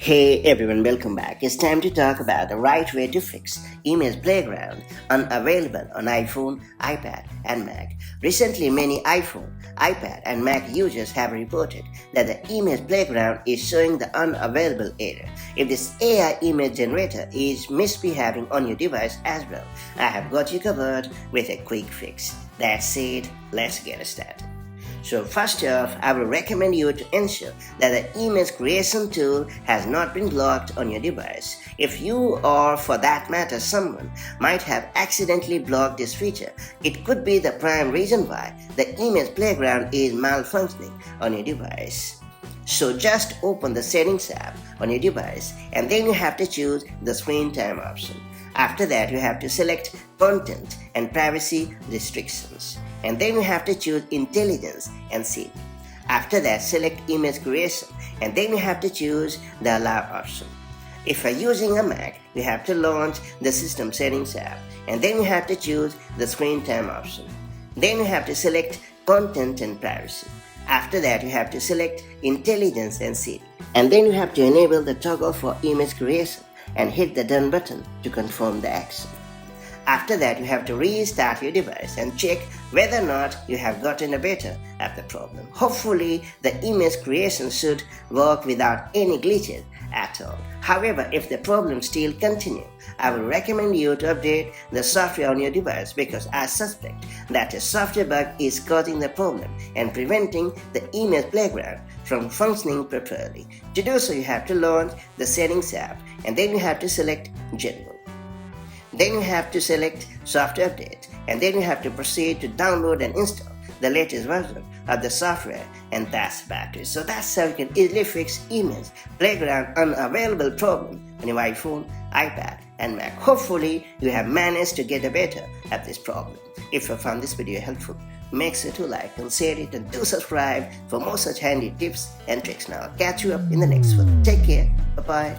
Hey everyone, welcome back. It's time to talk about the right way to fix Image Playground Unavailable on iPhone, iPad, and Mac. Recently, many iPhone, iPad, and Mac users have reported that the Image Playground is showing the unavailable error. If this AI image generator is misbehaving on your device as well, I have got you covered with a quick fix. That's it, let's get started. So first off, I will recommend you to ensure that the image creation tool has not been blocked on your device. If you or for that matter someone might have accidentally blocked this feature, it could be the prime reason why the image playground is malfunctioning on your device. So just open the settings app on your device and then you have to choose the screen time option. After that, you have to select content and privacy restrictions. And then you have to choose intelligence and see. After that, select image creation and then you have to choose the allow option. If you're using a Mac, you have to launch the system settings app and then you have to choose the screen time option. Then you have to select content and privacy. After that, you have to select intelligence and see. And then you have to enable the toggle for image creation and hit the done button to confirm the action. After that, you have to restart your device and check whether or not you have gotten a better at the problem. Hopefully, the image creation should work without any glitches at all. However, if the problem still continues, I will recommend you to update the software on your device because I suspect that a software bug is causing the problem and preventing the image playground from functioning properly. To do so, you have to launch the settings app and then you have to select General. Then you have to select software update and then you have to proceed to download and install the latest version of the software, and that's about it. So that's how you can easily fix image playground unavailable problem on your iPhone, iPad, and Mac. Hopefully you have managed to get better at this problem. If you found this video helpful, make sure to like and share it and do subscribe for more such handy tips and tricks. Now I'll catch you up in the next one. Take care. Bye-bye.